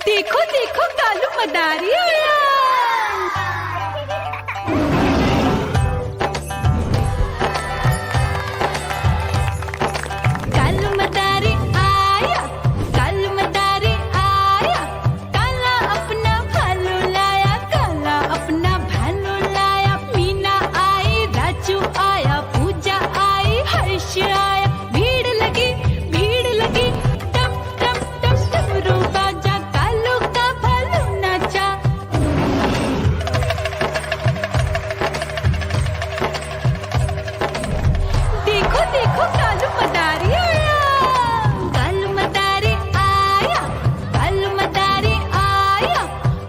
देखो देखो कालू मदारी आया। कालू मदारी आया, कालू मदारी आया, काला अपना भालू लाया, काला अपना भालू लाया। मीना आई, राजू आया, पूजा आई, हर्ष आया। भीड़ लगी टम टम टम डमरू बाजा, कालू का भालू नाचा। देखो देखो कालू मदारी आया, कालू मदारी आया, कालू मदारी आया,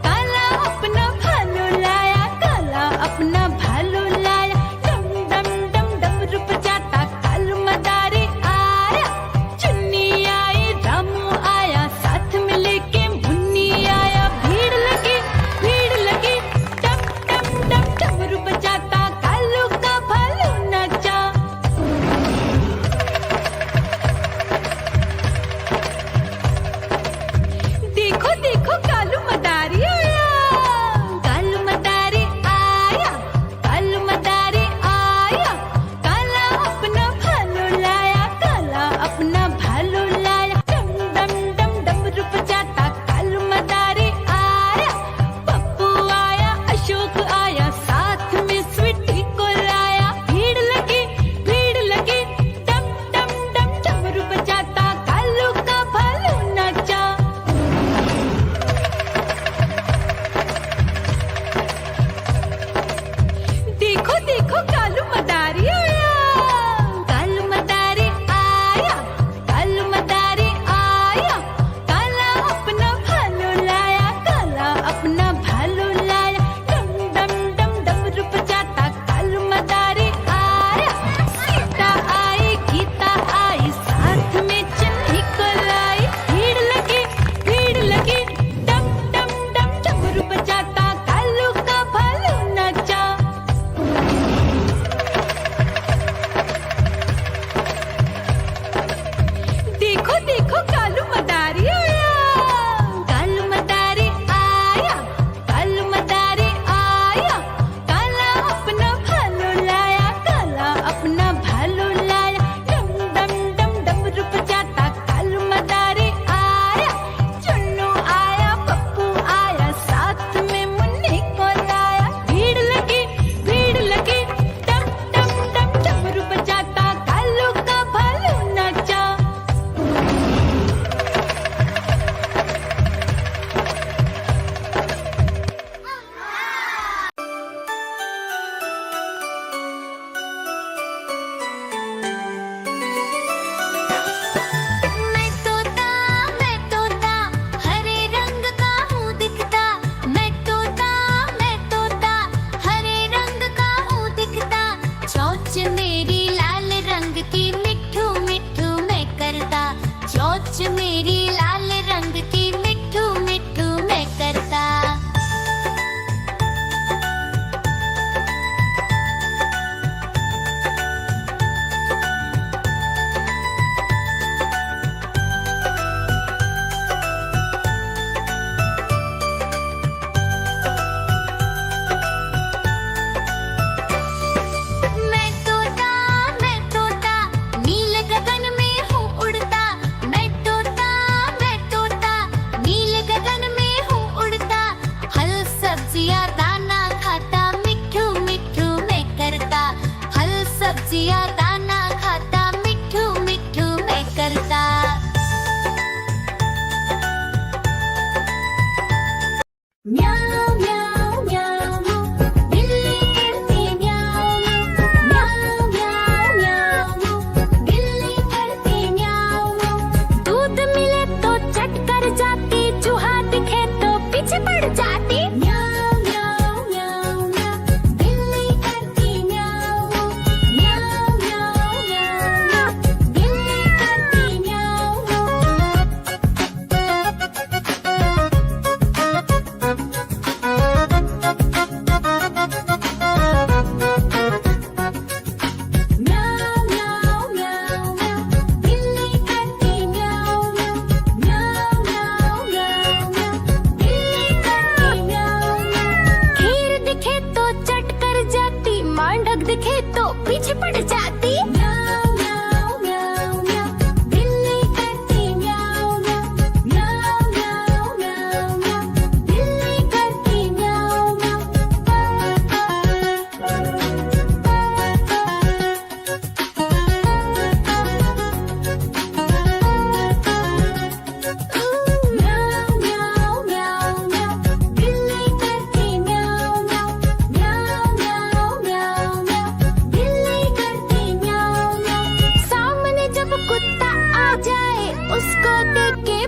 काला अपना भालू लाया, काला अपना भालू लाया। डम डम डम डमरू बजाता कालू मदारी आया। चुन्नी आई, रामू आया, साथ में लेके मुन्नी आया। भीड़ लगी टम टम टम डमरू बजाता कालू का भालू नाचा। देखो देखो कालू मदारी आया, कालू मदारी आया, कालू मदारी आया, काला अपना भालू लाया, काला अपना भालू लाया। डम डम डम डमरू बजाता कालू मदारी आया। पप्पू आया, अशोक आया, साथ में स्वीटी को लाया। भीड़ लगी टम टम टम डमरू बजाता कालू का भालू नाचा। देखो देखो कालू मदारी आया, कालू मदारी आया, कालू मदारी आया, काला अपना भालू लाया, काला अपना भालू लाया। डम डम डम डमरू बजाता कालू मदारी आया। सीता आई, गीता आई, साथ में चन्नी को लाई। भीड़ लगी टम टम टम डमरू बजाता कालू का भालू नाचा। देखो देखो कालू मदारी आया, कालू मदारी आया, कालू मदारी आया, काला अपना भालू लाया, काला अपना भालू लाया। डम डम डम डमरू बजाता कालू मदारी आया। चुन्नू आया, पप्पू आया, साथ में मुन्नी को लाया। भीड़ लगी टम टम टम डमरू बजाता कालू का भालू नाचा। मैं तोता हरे रंग का हूँ दिखता। मैं तोता हरे रंग का हूँ दिखता। चोंच मेरी लाल रंग की मिट्ठू मिट्ठू मैं करता। चोंच मेरी लाल रंग की मिट्ठू मिट्ठू मैं करता। मैं तोता नील गगन में हूँ उड़ता। मैं तोता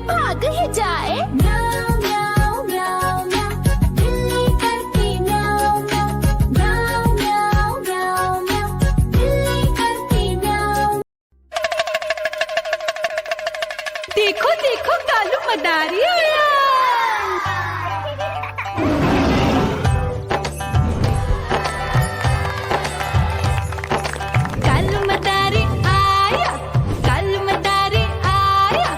भाग ही जाए। म्याऊं म्याऊं म्याऊं म्याऊं, बिल्ली करती म्याऊं म्याऊं। म्याऊं म्याऊं म्याऊं म्याऊं, बिल्ली करती म्याऊं। देखो देखो कालू मदारी आया। कालू मदारी आया, कालू मदारी आया।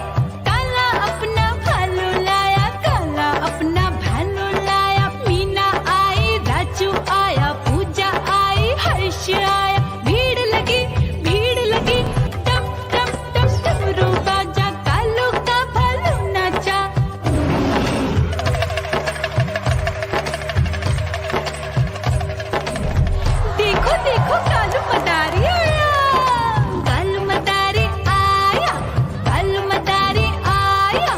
काला अपना भालू लाया, काला अपना भालू लाया। मीना आई, राजू आया, पूजा आई, हर्ष आया। भीड़ लगी टम टम टम डमरू बाजा। कालू का भालू नाचा। देखो देखो कालू मदारी आया। कालू मदारी आया, कालू मदारी आया।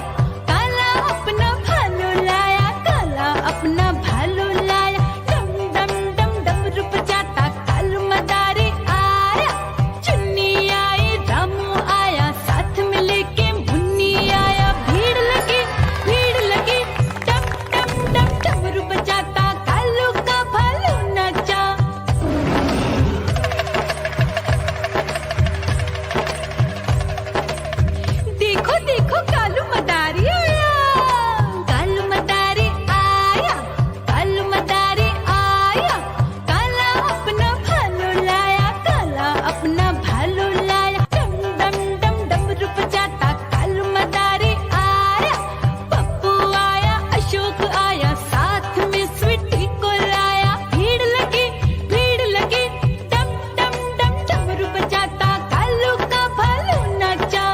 काला अपना भालू लाया, काला अपना भालू लाया। डम डम डम डमरू बजाता कालू मदारी आया। चुन्नी आई, रामू आया, साथ में लेके मुन्नी आया। भीड़ लगी टम टम टम डमरू बजाता कालू का भालू नाचा। देखो देखो कालू मदारी आया। कालू मदारी आया, कालू मदारी आया। काला अपना भालू लाया, काला अपना भालू लाया। डम डम डम डमरू बजाता कालू मदारी आया। पप्पू आया, अशोक आया, साथ में स्वीटी को लाया। भीड़ लगी टम टम डम डमरू बजाता कालू का भालू नाचा।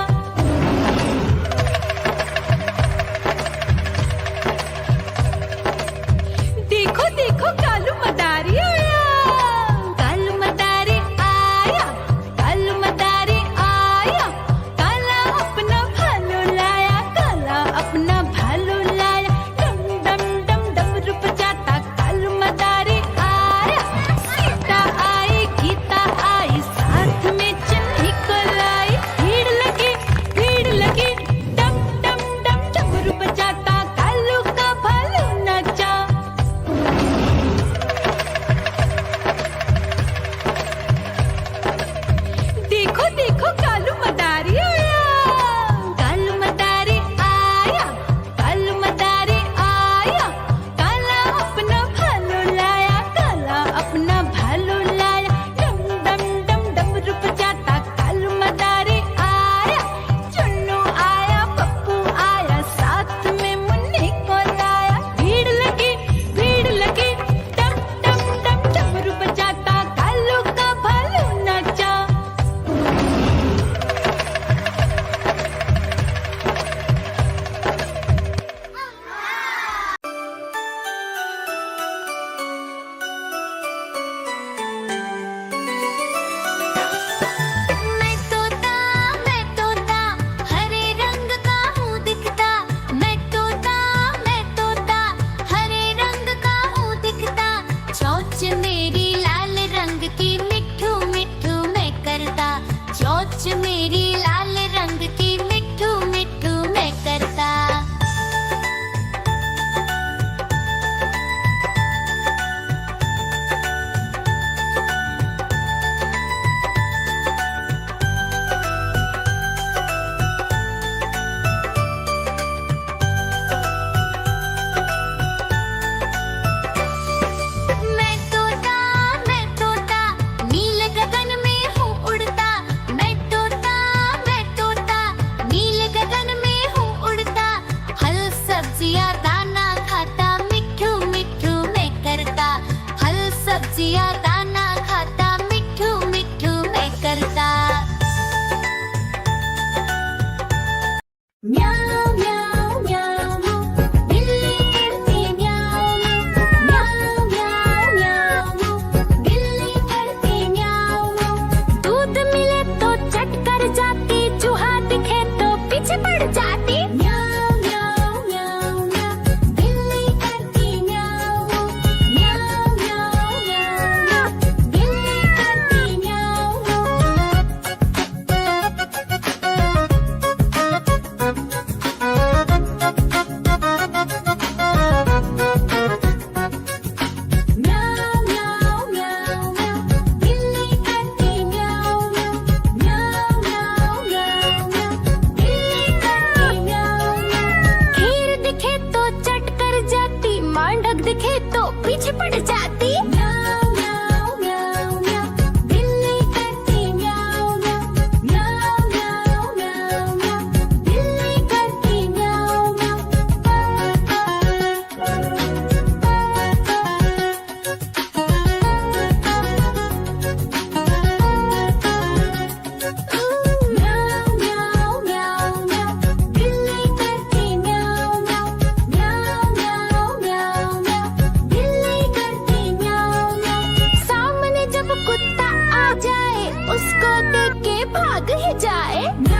जाए उसको देख के भाग ही जाए।